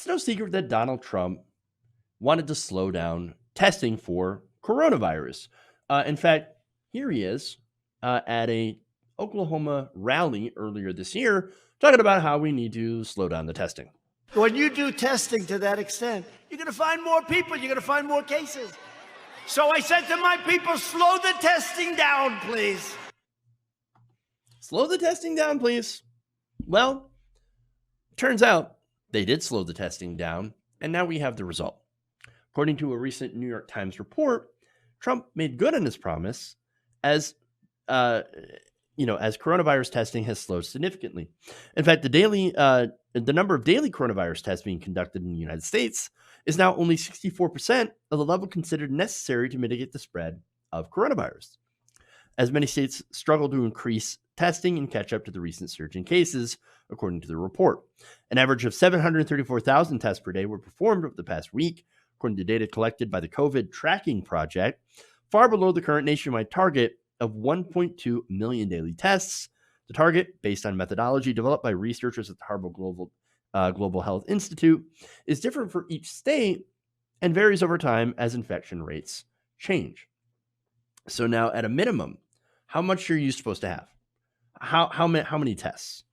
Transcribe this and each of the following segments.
It's no secret that Donald Trump wanted to slow down testing for coronavirus. In fact, here he is at a Oklahoma rally earlier this year talking about how we need to slow down the testing. When you do testing to that extent, you're going to find more people, you're going to find more cases. So I said to my people, slow the testing down, please. Slow the testing down, please. Well, turns out they did slow the testing down, and now we have the result. According to a recent New York Times report, Trump made good on his promise as as coronavirus testing has slowed significantly. In fact, the number of daily coronavirus tests being conducted in the United States is now only 64% of the level considered necessary to mitigate the spread of coronavirus. As many states struggle to increase testing and catch up to the recent surge in cases, according to the report. An average of 734,000 tests per day were performed over the past week, according to data collected by the COVID Tracking Project, far below the current nationwide target of 1.2 million daily tests. The target, based on methodology developed by researchers at the Harvard Global Health Institute, is different for each state and varies over time as infection rates change. So now, at a minimum, how much are you supposed to have? How many tests?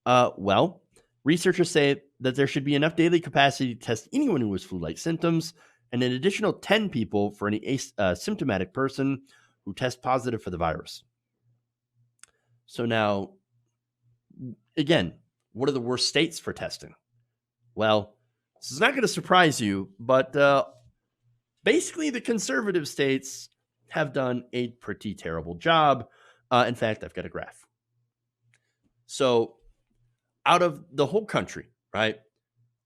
Well, researchers say that there should be enough daily capacity to test anyone who has flu-like symptoms, and an additional 10 people for any asymptomatic person who tests positive for the virus. So now, again, what are the worst states for testing? Well, this is not going to surprise you, but basically the conservative states have done a pretty terrible job. In fact, I've got a graph. So out of the whole country, right,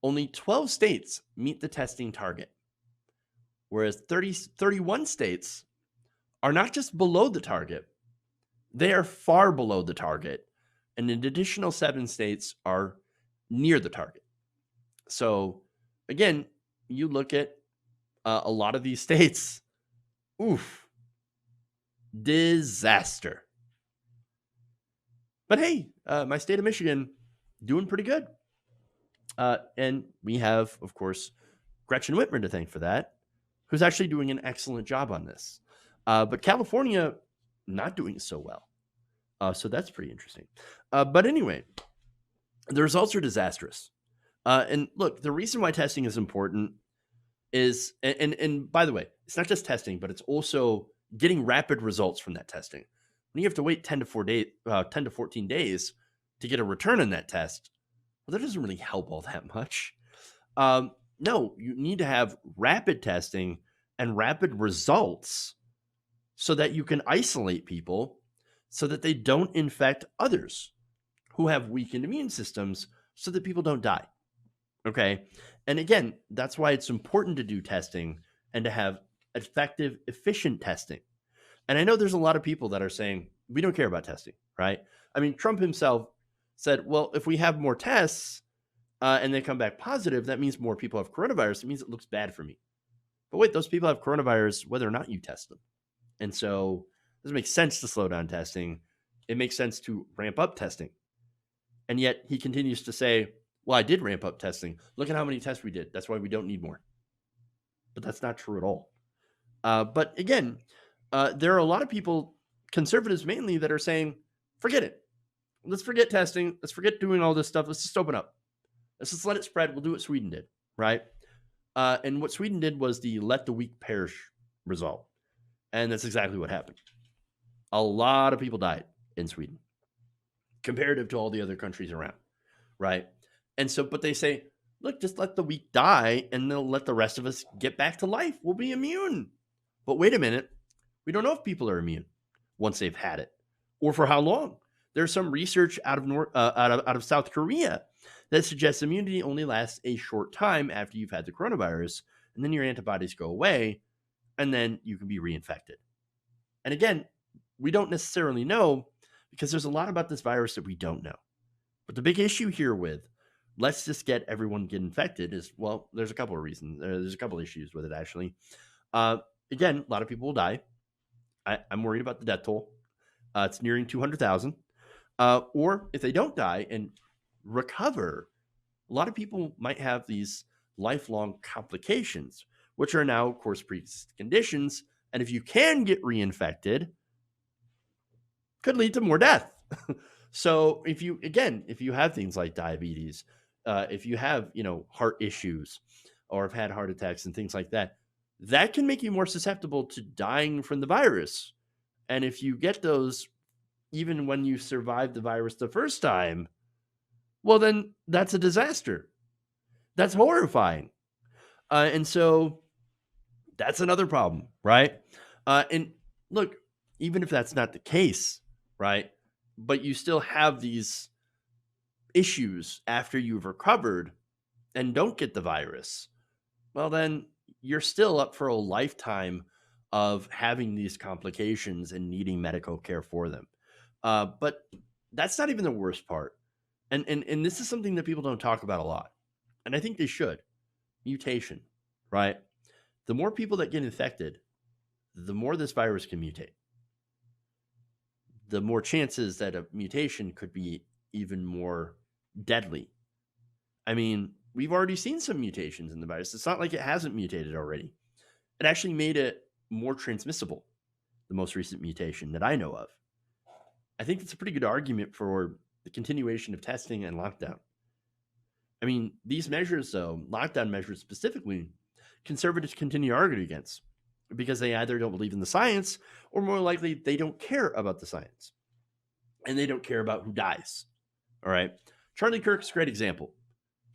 only 12 states meet the testing target, whereas 31 states are not just below the target, they are far below the target, and an additional 7 states are near the target. So again, you look at a lot of these states, oof, disaster. But hey, my state of Michigan doing pretty good. And we have, of course, Gretchen Whitmer to thank for that, who's actually doing an excellent job on this. But California, not doing so well. So that's pretty interesting. But anyway, the results are disastrous. And look, the reason why testing is important is, and by the way, it's not just testing, but it's also getting rapid results from that testing. When you have to wait 10 to 14 days to get a return on that test, well, that doesn't really help all that much. No, you need to have rapid testing and rapid results so that you can isolate people so that they don't infect others who have weakened immune systems so that people don't die. Okay. And again, that's why it's important to do testing and to have effective, efficient testing. And I know there's a lot of people that are saying, we don't care about testing, right? I mean, Trump himself said, well, if we have more tests and they come back positive, that means more people have coronavirus. It means it looks bad for me. But wait, those people have coronavirus whether or not you test them. And so it doesn't make sense to slow down testing. It makes sense to ramp up testing. And yet he continues to say, well, I did ramp up testing. Look at how many tests we did. That's why we don't need more. But that's not true at all. But again, there are a lot of people, conservatives mainly, that are saying, forget it. Let's forget testing. Let's forget doing all this stuff. Let's just open up. Let's just let it spread. We'll do what Sweden did, right? And what Sweden did was the let the weak perish result. And that's exactly what happened. A lot of people died in Sweden, comparative to all the other countries around, right? And so, but they say, look, just let the weak die and they'll let the rest of us get back to life. We'll be immune. But wait a minute. We don't know if people are immune once they've had it or for how long. There's some research out of South Korea that suggests immunity only lasts a short time after you've had the coronavirus, and then your antibodies go away, and then you can be reinfected. And again, we don't necessarily know because there's a lot about this virus that we don't know. But the big issue here with let's just get everyone get infected is, well, there's a couple of reasons. There's a couple of issues with it, actually. Again, a lot of people will die. I'm worried about the death toll. It's nearing 200,000. Or if they don't die and recover, a lot of people might have these lifelong complications, which are now, of course, pre-existing conditions. And if you can get reinfected, could lead to more death. So if you have things like diabetes, if you have, heart issues or have had heart attacks and things like that, that can make you more susceptible to dying from the virus. And if you get those, even when you survived the virus the first time, well, then that's a disaster. That's horrifying. And so that's another problem, right? And look, even if that's not the case, right? But you still have these issues after you've recovered and don't get the virus, well, then you're still up for a lifetime of having these complications and needing medical care for them. But that's not even the worst part. And this is something that people don't talk about a lot. And I think they should. Mutation, right? The more people that get infected, the more this virus can mutate. The more chances that a mutation could be even more deadly. I mean, we've already seen some mutations in the virus. It's not like it hasn't mutated already. It actually made it more transmissible, the most recent mutation that I know of. I think it's a pretty good argument for the continuation of testing and lockdown. I mean, these measures, though, lockdown measures specifically, conservatives continue to argue against because they either don't believe in the science or more likely they don't care about the science and they don't care about who dies. All right. Charlie Kirk's a great example.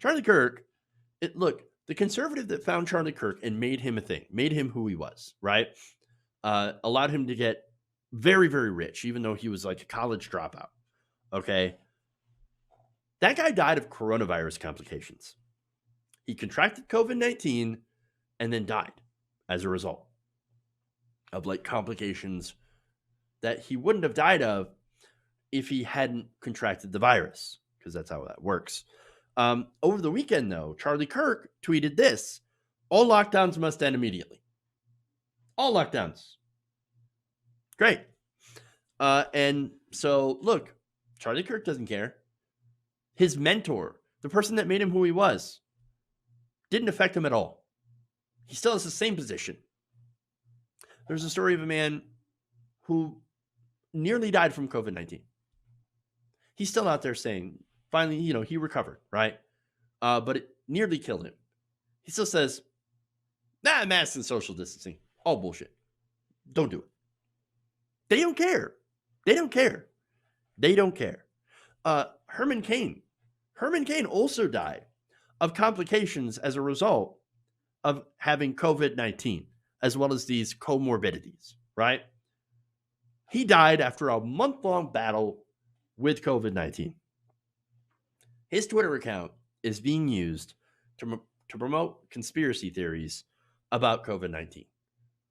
Charlie Kirk, look, the conservative that found Charlie Kirk and made him a thing, made him who he was, right? Allowed him to get very, very rich, even though he was like a college dropout. Okay. That guy died of coronavirus complications. He contracted COVID-19 and then died as a result of like complications that he wouldn't have died of if he hadn't contracted the virus, because that's how that works. Over the weekend, though, Charlie Kirk tweeted this: all lockdowns must end immediately. All lockdowns. Great. And so, look, Charlie Kirk doesn't care. His mentor, the person that made him who he was, didn't affect him at all. He still has the same position. There's a story of a man who nearly died from COVID-19. He's still out there saying, finally, he recovered, right? But it nearly killed him. He still says, masks and social distancing, all bullshit. Don't do it. They don't care. They don't care. They don't care. Herman Cain also died of complications as a result of having COVID-19, as well as these comorbidities, right? He died after a month-long battle with COVID-19. His Twitter account is being used to promote conspiracy theories about COVID-19,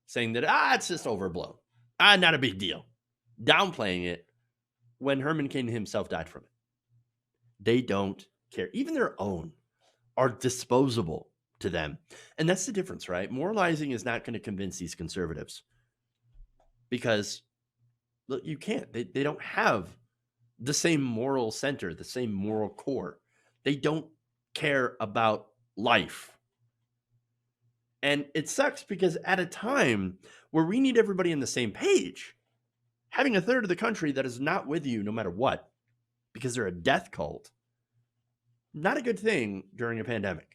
saying that, it's just overblown. Not a big deal. Downplaying it when Herman Cain himself died from it. They don't care. Even their own are disposable to them. And that's the difference, right? Moralizing is not going to convince these conservatives because, look, you can't. They don't have the same moral center, the same moral core. They don't care about life. And it sucks because at a time where we need everybody on the same page, having a third of the country that is not with you no matter what, because they're a death cult, not a good thing during a pandemic.